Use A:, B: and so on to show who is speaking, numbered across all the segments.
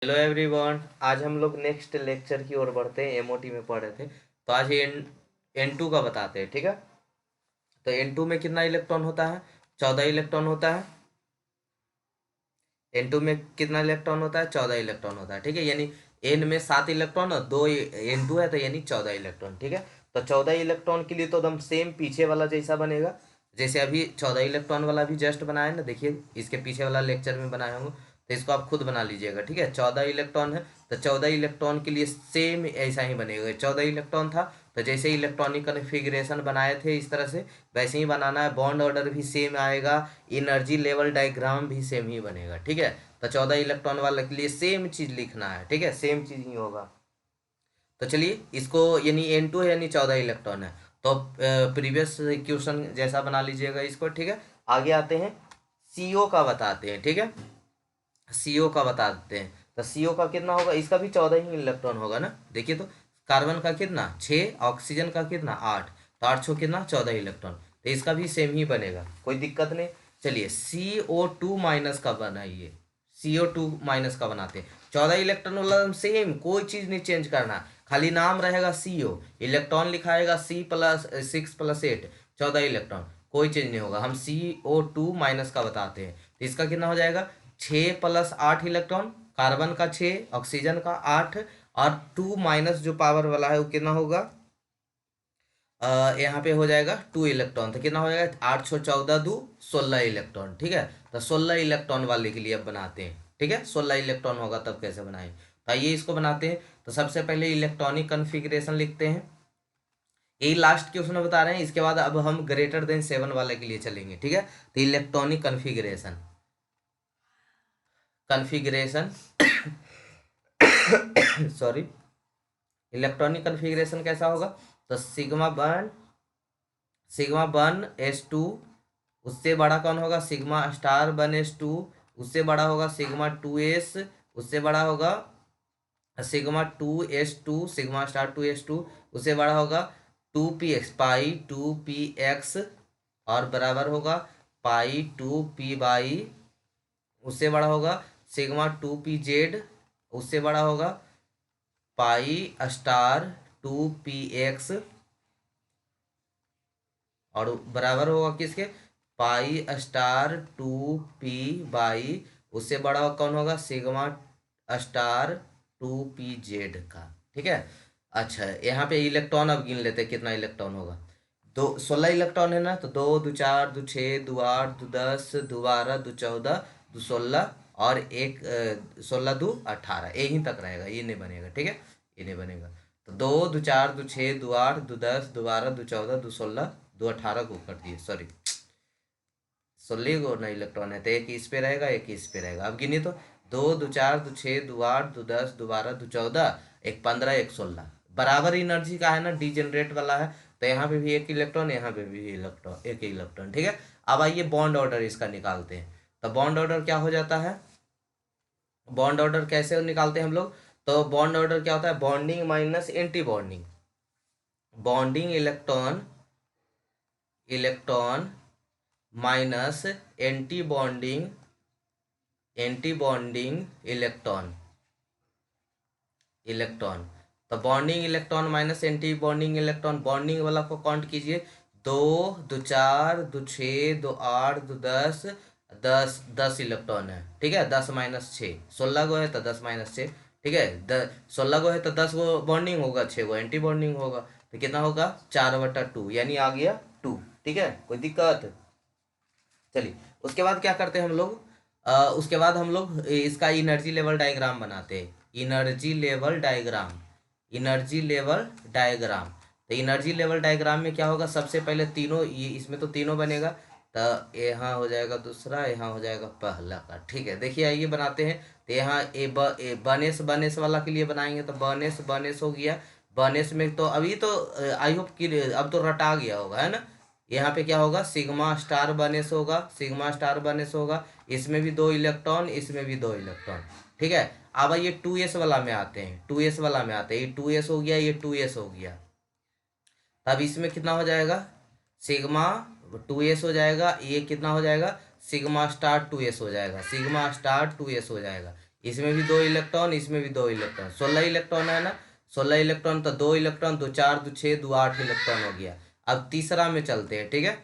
A: Hello everyone. आज हम लोग नेक्स्ट लेक्चर की ओर बढ़ते हैं। एमओटी में पढ़ रहे थे तो आज एन टू का बताते हैं। ठीक है, तो एन टू में कितना इलेक्ट्रॉन होता है? 14 इलेक्ट्रॉन होता है। एन टू में कितना इलेक्ट्रॉन होता है? 14 इलेक्ट्रॉन होता है। ठीक है, यानी एन में 7 इलेक्ट्रॉन और दो एन टू है तो यानी 14 इलेक्ट्रॉन। ठीक है, तो 14 इलेक्ट्रॉन के लिए तो एकदम सेम पीछे वाला जैसा बनेगा, जैसे अभी 14 इलेक्ट्रॉन वाला भी जस्ट बनाया ना। देखिए इसके पीछे वाला लेक्चर में बनाया होंगे तो इसको आप खुद बना लीजिएगा। ठीक है, 14 इलेक्ट्रॉन है तो 14 इलेक्ट्रॉन के लिए सेम ऐसा ही बनेगा। 14 इलेक्ट्रॉन था तो जैसे इलेक्ट्रॉनिक कन्फिग्रेशन बनाए थे इस तरह से वैसे ही बनाना है। बॉन्ड ऑर्डर भी सेम आएगा, एनर्जी लेवल डायग्राम भी सेम ही बनेगा। ठीक है, तो 14 इलेक्ट्रॉन वाले के लिए सेम चीज लिखना है। ठीक है, सेम चीज ही होगा। तो चलिए इसको, यानी एन टू है यानी 14 इलेक्ट्रॉन है तो प्रीवियस क्वेश्चन जैसा बना लीजिएगा इसको। ठीक है, आगे आते हैं, सीओ का बताते हैं। ठीक है, सीओ का बता देते हैं। तो सीओ का कितना होगा? इसका भी 14 ही इलेक्ट्रॉन होगा ना। देखिए तो कार्बन का कितना 6, ऑक्सीजन का कितना 8, तो 8 छो कितना 14 इलेक्ट्रॉन। तो इसका भी सेम ही बनेगा, कोई दिक्कत नहीं। चलिए CO2 माइनस का बनाइए। CO2 माइनस का बनाते हैं। 14 इलेक्ट्रॉन वाला सेम, कोई चीज नहीं चेंज करना, खाली नाम रहेगा CO, इलेक्ट्रॉन लिखाएगा C+6+8, 14 इलेक्ट्रॉन, कोई चेंज नहीं होगा। हम CO2 माइनस का बताते हैं तो इसका कितना हो जाएगा? 6+8 इलेक्ट्रॉन, कार्बन का 6, ऑक्सीजन का 8, और 2 माइनस जो पावर वाला है वो कितना होगा? यहाँ पे हो जाएगा 2 इलेक्ट्रॉन, तो कितना हो जाएगा? 8 छो 14 दो 16 इलेक्ट्रॉन। ठीक है, तो 16 इलेक्ट्रॉन वाले के लिए अब बनाते हैं। ठीक है, 16 इलेक्ट्रॉन होगा तब कैसे बनाएं, तो आइए इसको बनाते हैं। तो सबसे पहले इलेक्ट्रॉनिक कन्फिग्रेशन लिखते हैं। यही लास्ट क्वेश्चन बता रहे हैं, इसके बाद अब हम ग्रेटर देन 7 वाले के लिए चलेंगे। ठीक है, तो electronic configuration configuration sorry, electronic configuration कैसा होगा? तो सिग्मा 1 S2, उससे बड़ा कौन होगा? सिग्मा*1S2, उससे बड़ा होगा सिग्मा 2S, उससे बड़ा होगा सिग्मा 2S2, सिग्मा*2S2, उससे बड़ा होगा 2px, पाई 2px, और बराबर होगा पाई 2p/, उससे बड़ा होगा सिग्मा 2pz, उससे बड़ा होगा पाई*2px, और बराबर होगा किसके? पाई*2p/, उससे बड़ा कौन होगा? सिग्मा*2pz का। ठीक है, अच्छा यहाँ पे इलेक्ट्रॉन अब गिन लेते हैं कितना इलेक्ट्रॉन होगा। दो 16 इलेक्ट्रॉन है ना, तो 2, 2, 4, 2, 6, 2, 8, 2, 10, 2, 12, 2, 14, 2, 16, और एक 16, 2, 18, यहीं तक रहेगा, ये नहीं बनेगा। ठीक है, ये नहीं बनेगा। तो 2, 2, 4, 2, 6, 2, 8, 2, 10, 2, 12, 2, 14, 2, 16, 2, 18 को कर दिए, सॉरी 16 गो ना इलेक्ट्रॉन है, तो एक इस पे रहेगा एक इस पे रहेगा। अब गिनिए तो 2, 2, 4, 2, 6, 2, 8, 2, 10, 2, 12, 2, 14, एक 15, एक 16, बराबर एनर्जी का है ना, डीजेनरेट वाला है, तो यहाँ पे भी एक इलेक्ट्रॉन, यहाँ पे भी इलेक्ट्रॉन, एक इलेक्ट्रॉन। ठीक है, अब आइए बॉन्ड ऑर्डर इसका निकालते हैं। तो बॉन्ड ऑर्डर क्या हो जाता है? बॉन्ड ऑर्डर कैसे निकालते हैं हम लोग? तो बॉन्ड ऑर्डर क्या होता है? Bonding minus anti bonding, bonding electron, electron minus anti bonding, anti bonding electron, electron. तो bonding electron minus anti bonding electron, bonding वाला को काउंट कीजिए। 2, 2, 4, 2, 6, 2, 8, 2, 10, 10 इलेक्ट्रॉन है। ठीक है, 10-6, 16 गो है तो 10-6। ठीक है, 16 गो है तो 10 गो बॉन्डिंग होगा, 6 गो एंटी बॉन्डिंग होगा, तो कितना होगा? 4/2, यानी आ गया 2। ठीक है, कोई दिक्कत? चलिए उसके बाद क्या करते हैं हम लोग? उसके बाद हम लोग इसका एनर्जी लेवल डायग्राम बनाते हैं। Energy level diagram, energy level diagram. तो एनर्जी लेवल डायग्राम में क्या होगा? सबसे पहले तीनों, ये इसमें तो तीनों बनेगा, तो यहाँ हो जाएगा दूसरा, यहाँ हो जाएगा पहला का। ठीक है, देखिए आइए बनाते हैं। तो यहाँ बनेस बनेस वाला के लिए बनाएंगे तो बनेस बनेस हो गया। बनेस में तो अभी तो आई होप कि अब तो रटा गया होगा, है ना। यहाँ पे क्या होगा? सिग्मा*1s होगा, सिग्मा*1s होगा, इसमें भी 2 इलेक्ट्रॉन, इसमें भी 2 इलेक्ट्रॉन। ठीक है, अब ये 2s वाला में आते हैं, 2s वाला में आते हैं। ये 2s हो गया, ये 2s हो गया, तब इसमें कितना हो जाएगा? सिग्मा 2s हो जाएगा, ये कितना हो जाएगा? सिग्मा*2s हो जाएगा, सिग्मा*2s हो जाएगा। इसमें भी 2 इलेक्ट्रॉन, इसमें भी 2 इलेक्ट्रॉन, 16 इलेक्ट्रॉन है ना। 16 इलेक्ट्रॉन तो 2 इलेक्ट्रॉन, 2 4 2 6 2 8 इलेक्ट्रॉन हो गया। अब तीसरा में चलते हैं, ठीक है।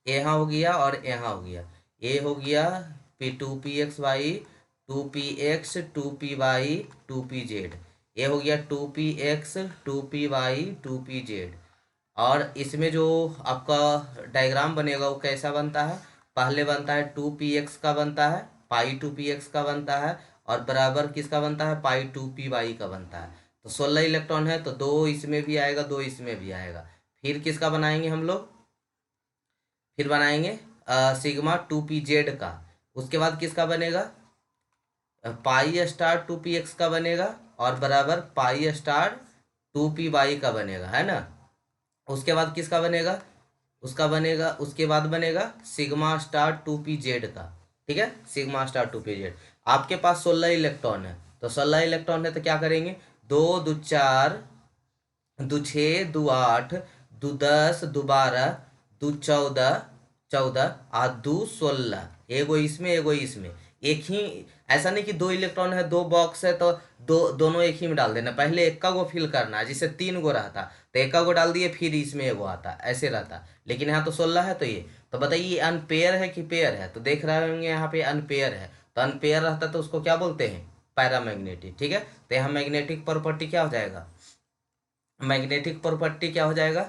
A: यहाँ हो गया और यहाँ हो गया। ए हो गया P 2px/y 2px 2py 2pz। ये हो गया 2px 2py 2pz। और इसमें जो आपका डायग्राम बनेगा वो कैसा बनता है? पहले बनता है 2px का बनता है, पाई 2px का बनता है, और बराबर किसका बनता है? पाई 2py का बनता है। तो 16 इलेक्ट्रॉन है तो 2 इसमें भी आएगा, 2 इसमें भी आएगा। फिर किसका बनाएंगे हम लोग? फिर बनाएंगे सिग्मा 2pz का। उसके बाद किसका बनेगा? पाई स्टार 2px का बनेगा, और बराबर पाई स्टार 2py का बनेगा, है ना। उसके बाद किसका बनेगा? उसके बाद बनेगा सिग्मा स्टार 2pz का। ठीक है, सिग्मा स्टार 2pz। आपके पास 16 इलेक्ट्रॉन है, तो 16 इलेक्ट्रॉन है तो क्या करेंगे? 2 2 4 2 6 2 8 2 10 2 12 2 14 14 और 2 16, एगो इसमें एगो इसमें। एक ही, ऐसा नहीं कि 2 इलेक्ट्रॉन है, 2 बॉक्स है तो दोनों एक ही में डाल देना। पहले एक का गो फिल करना है, जिससे 3 गो रहता तो एक का गो डाल दिए, फिर इसमें एगो आता, ऐसे रहता। लेकिन यहाँ तो 16 है, तो ये तो बताइए ये अनपेयर है कि पेयर है? तो देख रहे होंगे यहाँ पे अनपेयर है। तो अनपेयर रहता तो उसको क्या बोलते हैं? पैरामैग्नेटिक। ठीक है, तो यहाँ मैग्नेटिक प्रॉपर्टी क्या हो जाएगा? मैग्नेटिक प्रॉपर्टी क्या हो जाएगा?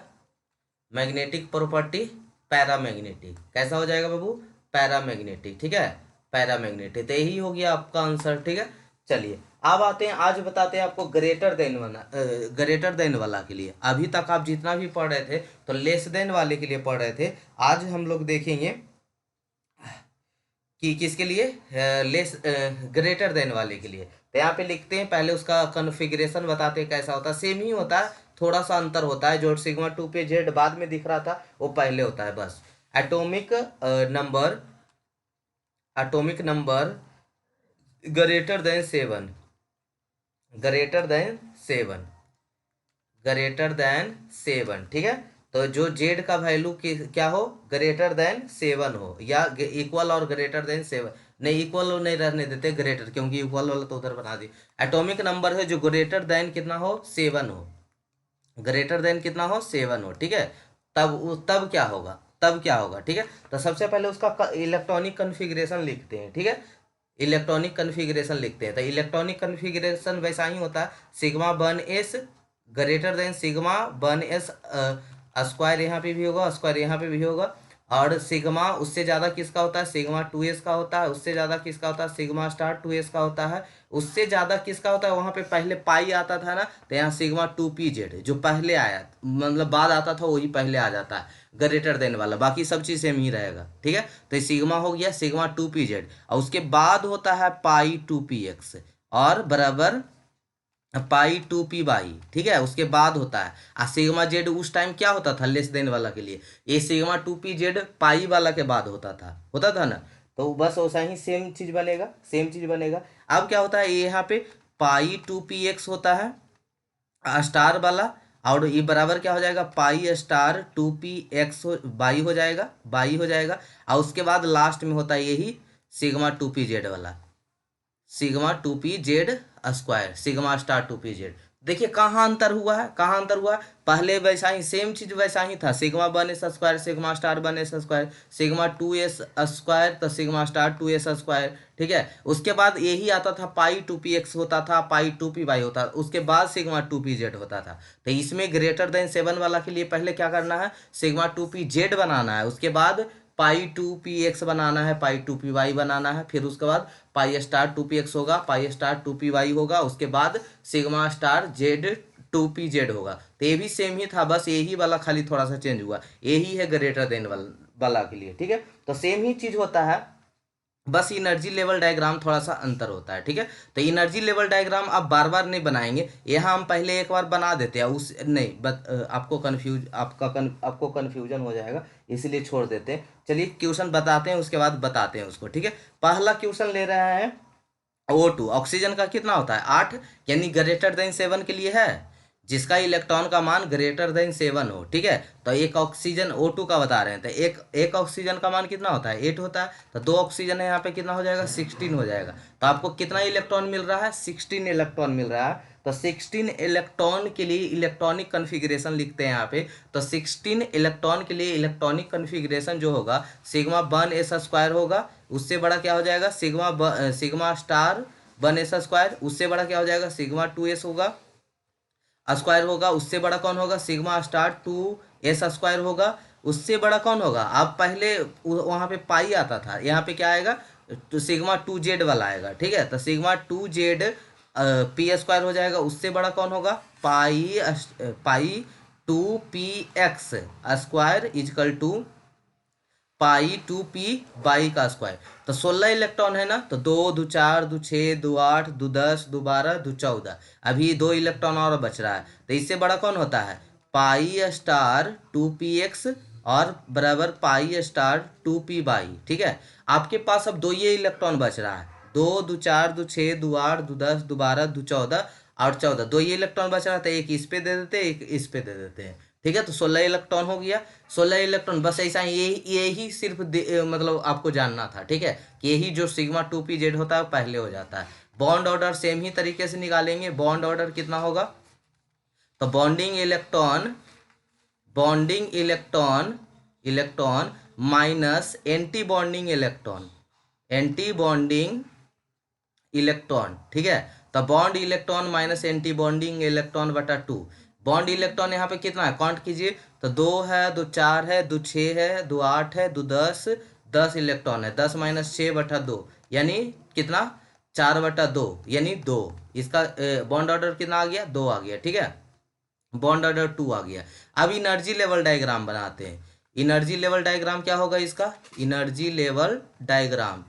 A: Magnetic property paramagnetic. कैसा हो जाएगा बाबू? पैरामैग्नेटिक। ठीक है, पैरामैग्नेटिक। तो यही हो गया आपका आंसर। ठीक है, चलिए अब आते हैं, आज बताते हैं आपको ग्रेटर देन वाला के लिए। अभी तक आप जितना भी पढ़ रहे थे तो लेस देन वाले के लिए पढ़ रहे थे। आज हम लोग देखेंगे कि किसके लिए? ग्रेटर देन वाले के लिए। तो यहाँ पे लिखते हैं, पहले उसका कन्फिग्रेशन बताते हैं कैसा होता है। सेम ही होता है, थोड़ा सा अंतर होता है। जो सिग्मा 2pz बाद में दिख रहा था वो पहले होता है बस। Atomic number, atomic number greater than 7, greater than 7, greater than 7। ठीक है, तो जो जेड का वैल्यू क्या हो? ग्रेटर देन 7 हो, या इक्वल और ग्रेटर देन 7। नहीं, इक्वल नहीं रहने देते ग्रेटर, क्योंकि इक्वल वाला तो उधर बना दी। एटॉमिक नंबर है जो ग्रेटर देन कितना हो? 7 हो। ग्रेटर देन कितना हो? 7 हो। ठीक है, तब क्या होगा? तब क्या होगा? ठीक है, तो सबसे पहले उसका इलेक्ट्रॉनिक कन्फिग्रेशन लिखते हैं। ठीक है, इलेक्ट्रॉनिक कन्फिग्रेशन लिखते हैं। तो इलेक्ट्रॉनिक कन्फिग्रेशन वैसा ही होता है, sigma 1s greater than sigma 1s square, यहाँ पे भी होगा, स्क्वायर यहाँ पे भी होगा। और सिग्मा उससे ज़्यादा किसका होता है? सिग्मा 2s का होता है। उससे ज़्यादा किसका होता है? सिग्मा स्टार 2s का होता है। उससे ज़्यादा किसका होता है? वहाँ पे पहले पाई आता था ना, तो यहाँ सिग्मा 2pz जो पहले आया, मतलब बाद आता था, वही पहले आ जाता है ग्रेटर देन वाला। बाकी सब चीज़ सेम ही रहेगा। ठीक है, तो सिग्मा हो गया सिग्मा 2pz, और उसके बाद होता है पाई 2px, और बराबर पाई 2py। ठीक है, उसके बाद होता है। आ सिग्मा जेड उस टाइम क्या होता था लेस देन वाला के लिए? ये सिग्मा 2pz पाई वाला के बाद होता था ना। तो बस वैसा ही सेम चीज बनेगा, सेम चीज बनेगा। अब क्या होता है? ये यहाँ पे पाई 2px होता है स्टार वाला, और ये बराबर क्या हो जाएगा? पाई स्टार 2px बाई हो जाएगा, बाई हो जाएगा। और उसके बाद लास्ट में होता है यही सिग्मा 2pz वाला, sigma 2pz square, sigma star 2pz। देखिए कहाँ अंतर हुआ है, कहाँ अंतर हुआ है? पहले वैसा ही सेम चीज वैसा ही था, sigma 1s square sigma star 1s square, sigma 2s square तो सिग्मा स्टार 2s स्क्वायर। ठीक है, उसके बाद यही आता था पाई 2px होता था, पाई 2py होता था, उसके बाद सिग्मा 2pz होता था। तो इसमें ग्रेटर देन 7 वाला के लिए पहले क्या करना है? सिग्मा 2pz बनाना है, उसके बाद पाई 2px बनाना है, पाई 2py बनाना है, फिर उसके बाद पाई स्टार 2px होगा, पाई स्टार 2py होगा, उसके बाद सिग्मा स्टार जेड 2pz होगा। तो ये भी सेम ही था, बस यही वाला खाली थोड़ा सा चेंज हुआ। यही है ग्रेटर देन वाला के लिए। ठीक है, तो सेम ही चीज होता है, बस एनर्जी लेवल डायग्राम थोड़ा सा अंतर होता है। ठीक है, तो एनर्जी लेवल डायग्राम आप बार बार नहीं बनाएंगे, यहाँ हम पहले एक बार बना देते हैं, उस नहीं आपको कन्फ्यूजन हो जाएगा, इसलिए छोड़ देते हैं। चलिए क्वेश्चन बताते हैं, उसके बाद बताते हैं उसको। ठीक है, पहला क्वेश्चन ले रहा है O2, ऑक्सीजन का कितना होता है? 8, यानी ग्रेटर देन 7 के लिए है। जिसका इलेक्ट्रॉन का मान ग्रेटर देन 7 हो, ठीक है। तो एक ऑक्सीजन O2 का बता रहे हैं, तो एक एक ऑक्सीजन का मान कितना होता है 8 होता है, तो 2 ऑक्सीजन है यहाँ पे कितना हो जाएगा 16 हो जाएगा। तो आपको कितना इलेक्ट्रॉन मिल रहा है 16 इलेक्ट्रॉन मिल रहा है। तो 16 इलेक्ट्रॉन के लिए इलेक्ट्रॉनिक कन्फिग्रेशन लिखते हैं यहाँ पे। तो 16 इलेक्ट्रॉन के लिए इलेक्ट्रॉनिक कन्फिग्रेशन जो होगा सिग्मा 1s² होगा, उससे बड़ा क्या हो जाएगा सिग्मा स्टार 1s², उससे बड़ा क्या हो जाएगा सिग्मा 2s होगा स्क्वायर होगा, उससे बड़ा कौन होगा सिग्मा स्टार 2s² होगा, उससे बड़ा कौन होगा। अब पहले वहाँ पे पाई आता था, यहाँ पे क्या आएगा तो सिग्मा 2z वाला आएगा, ठीक है। तो सिग्मा 2z p² हो जाएगा, उससे बड़ा कौन होगा पाई 2px² is equal to pi 2p/² तो 16 इलेक्ट्रॉन है ना, तो 2 2 4 2 6 2 8 2 10 2 12 2 14, अभी 2 इलेक्ट्रॉन और बच रहा है। तो इससे बड़ा कौन होता है पाई स्टार 2px और बराबर पाई स्टार 2p/, ठीक है। आपके पास अब दो ये इलेक्ट्रॉन बच रहा है, 2 2 4 2 6 2 8 2 10 2 12 2 14 और 14, दो ये इलेक्ट्रॉन बच रहा था, एक इस पे दे देते एक इस पे दे देते हैं, ठीक है। तो 16 इलेक्ट्रॉन हो गया। 16 इलेक्ट्रॉन बस ऐसा ही, यही सिर्फ मतलब आपको जानना था, ठीक है, कि यही जो सिग्मा 2pz होता है वो पहले हो जाता है। बॉन्ड ऑर्डर सेम ही तरीके से निकालेंगे। बॉन्ड ऑर्डर कितना होगा, तो bonding electron minus anti bonding electron, ठीक है। तो bond electron minus anti bonding electron बटा 2। बॉन्ड इलेक्ट्रॉन यहाँ पे कितना है काउंट कीजिए, तो 2 है, 2 4 है, 2 6 है, 2 8 है, 2 10, 10 इलेक्ट्रॉन है, 10 माइनस 6/2 यानी कितना 4/2 यानी 2। इसका बॉन्ड ऑर्डर कितना आ गया 2 आ गया, ठीक है। बॉन्ड ऑर्डर 2 आ गया। अब इनर्जी लेवल डायग्राम बनाते हैं। इनर्जी लेवल डायग्राम क्या होगा इसका, इनर्जी लेवल डायग्राम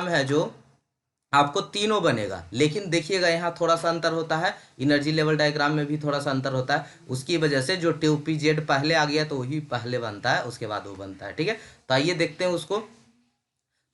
A: है जो आपको तीनों बनेगा, लेकिन देखिएगा यहाँ थोड़ा सा अंतर होता है, इनर्जी लेवल डायग्राम में भी थोड़ा सा अंतर होता है, उसकी वजह से जो 2pz पहले आ गया तो वही पहले बनता है, उसके बाद वो बनता है, ठीक है। तो आइए देखते हैं उसको।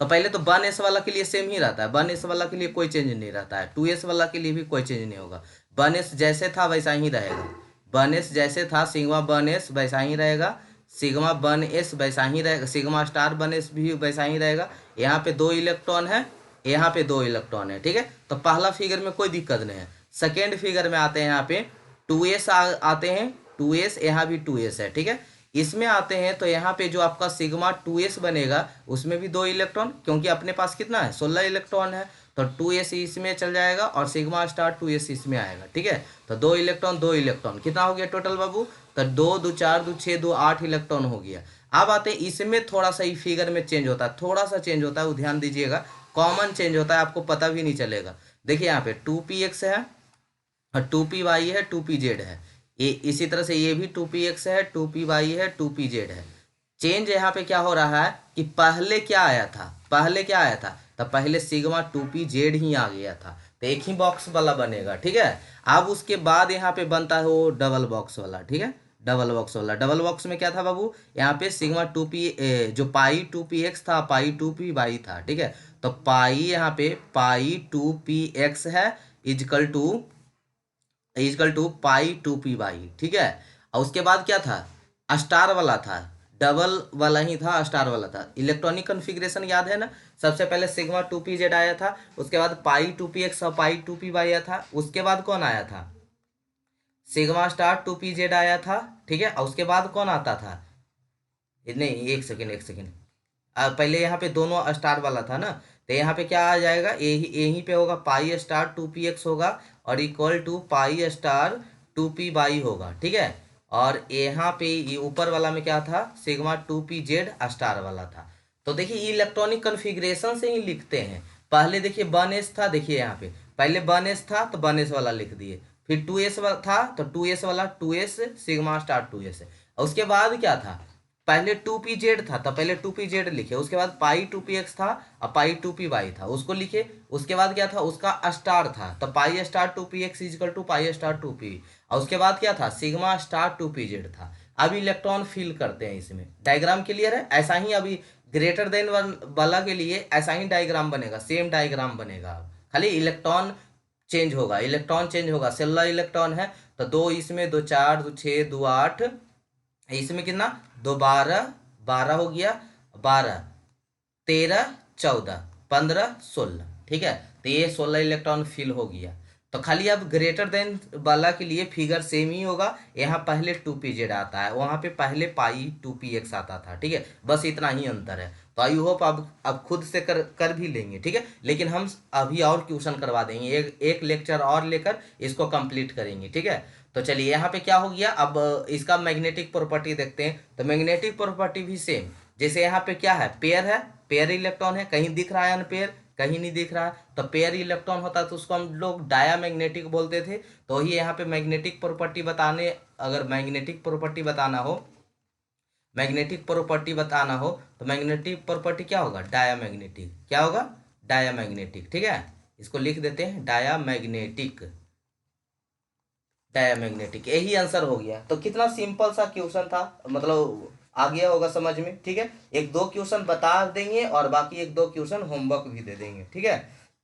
A: तो पहले तो 1s वाला के लिए सेम ही रहता है, 1s वाला के लिए कोई चेंज नहीं रहता है, 2s वाला के लिए भी कोई चेंज नहीं होगा। 1s जैसे था वैसा ही रहेगा, 1s जैसे था सिग्मा 1s वैसा ही रहेगा, सिग्मा 1s वैसा ही रहेगा, सिग्मा स्टार 1s भी वैसा ही रहेगा। यहाँ पे 2 इलेक्ट्रॉन है, यहाँ पे 2 इलेक्ट्रॉन है, ठीक है। तो पहला फिगर में कोई दिक्कत नहीं है। सेकेंड फिगर में आते हैं, यहाँ पे 2s आते हैं, 2s यहाँ भी 2s है, ठीक है। इसमें आते हैं तो यहाँ पे जो आपका सिग्मा 2s बनेगा उसमें भी 2 इलेक्ट्रॉन, क्योंकि अपने पास कितना है 16 इलेक्ट्रॉन है, तो 2s इसमें चल जाएगा और सिग्मा स्टार 2s इसमें आएगा, ठीक है। तो 2 इलेक्ट्रॉन 2 इलेक्ट्रॉन कितना हो गया टोटल बाबू, तो 2 2 4 2 6 2 8 इलेक्ट्रॉन हो गया। अब आते हैं इसमें थोड़ा सा ही फिगर में चेंज होता है, थोड़ा सा चेंज होता है, वो ध्यान दीजिएगा, कॉमन चेंज होता है, आपको पता भी नहीं चलेगा। देखिए यहाँ पे 2px है और 2py है, 2pz है, ये इसी तरह से ये भी 2px है, 2py है, 2pz है। चेंज यहाँ पे क्या हो रहा है कि पहले क्या आया था, तो पहले सिग्मा 2pz ही आ गया था, तो एक ही बॉक्स वाला बनेगा, ठीक है। अब उसके बाद यहाँ पे बनता है वो डबल बॉक्स वाला, ठीक है, डबल बॉक्स में क्या था बाबू, यहाँ पे सिग्मा 2p जो पाई 2px था, पाई 2py था, ठीक है। तो पाई यहाँ पे पाई 2px है इजकल टू पाई 2py, ठीक है। और उसके बाद क्या था स्टार वाला था, डबल वाला ही था, स्टार वाला था। इलेक्ट्रॉनिक कन्फिग्रेशन याद है ना, सबसे पहले सिग्मा 2pz आया था, उसके बाद पाई 2px और पाई 2py आया था, उसके बाद कौन आया था सिग्मा स्टार 2pz आया था, ठीक है। और उसके बाद कौन आता था, नहीं एक सेकेंड, पहले यहाँ पे दोनों स्टार वाला था ना, तो यहाँ पे क्या आ जाएगा यहीं पे होगा पाई स्टार 2px होगा और equal to pi star 2py होगा, ठीक है। और यहाँ पे ये ऊपर वाला में क्या था सिग्मा 2pz स्टार वाला था। तो देखिए इलेक्ट्रॉनिक कन्फिग्रेशन से ही लिखते हैं। पहले देखिए 1s था, देखिए यहाँ पे पहले 1s था तो 1s वाला लिख दिए, फिर 2s था तो 2s वाला 2s सिग्मा स्टार 2s है। और उसके बाद क्या था पहले 2pz था तो पहले 2pz लिखे, उसके बाद पाई 2px था और पाई 2py था उसको लिखे, उसके बाद क्या था उसका स्टार था तो pi star 2px equal to pi star 2p, और उसके बाद क्या था सिग्मा स्टार 2pz था। अब इलेक्ट्रॉन फिल करते हैं इसमें। डायग्राम क्लियर है, ऐसा ही अभी ग्रेटर देन वाला के लिए ऐसा ही डायग्राम बनेगा, सेम डायग्राम बनेगा, खाली इलेक्ट्रॉन चेंज होगा, इलेक्ट्रॉन चेंज होगा। 16 इलेक्ट्रॉन है तो दो इसमें, दो चार, दो छः, दो आठ, इसमें कितना, दो बारह, बारह हो गया, बारह, तेरह, चौदह, पंद्रह, सोलह, ठीक है। तो ये 16 इलेक्ट्रॉन फिल हो गया। तो खाली अब ग्रेटर देन वाला के लिए फिगर सेम ही होगा। यहाँ पहले 2pz आता है, वहाँ पे पहले पाई 2px आता था, ठीक है। बस इतना ही अंतर है। तो आई होप अब खुद से कर भी लेंगे, ठीक है। लेकिन हम अभी और क्वेश्चन करवा देंगे, एक लेक्चर और लेकर इसको कंप्लीट करेंगे, ठीक है। तो चलिए यहाँ पे क्या हो गया, अब इसका मैग्नेटिक प्रॉपर्टी देखते हैं। तो मैग्नेटिक प्रॉपर्टी भी सेम, जैसे यहाँ पे क्या है, पेयर है, पेयर इलेक्ट्रॉन है, कहीं दिख रहा है अनपेयर, कहीं नहीं दिख रहा है। तो पेयर इलेक्ट्रॉन होता है तो उसको हम लोग डायामैग्नेटिक बोलते थे। तो ही यहाँ पे मैग्नेटिक प्रॉपर्टी बताने, अगर मैग्नेटिक प्रॉपर्टी बताना हो, मैग्नेटिक प्रॉपर्टी बताना हो तो मैग्नेटिक प्रॉपर्टी क्या होगा, डायामैग्नेटिक। क्या होगा, डायामैग्नेटिक, ठीक है। इसको लिख देते हैं डायामैग्नेटिक, डायामैग्नेटिक, यही आंसर हो गया। तो कितना सिंपल सा क्वेश्चन था, मतलब आ गया होगा समझ में, ठीक है। एक दो क्वेश्चन बता देंगे और बाकी एक दो क्वेश्चन होमवर्क भी दे देंगे, ठीक है।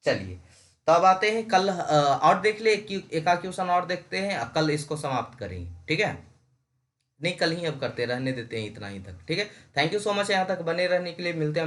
A: चलिए, तो अब आते हैं कल, और देख ले, एक आध क्वेश्चन और देखते हैं, कल इसको समाप्त करेंगे, ठीक है। नहीं, कल ही अब करते, रहने देते हैं इतना ही तक, ठीक है। थैंक यू सो मच यहाँ तक बने रहने के लिए, मिलते हैं।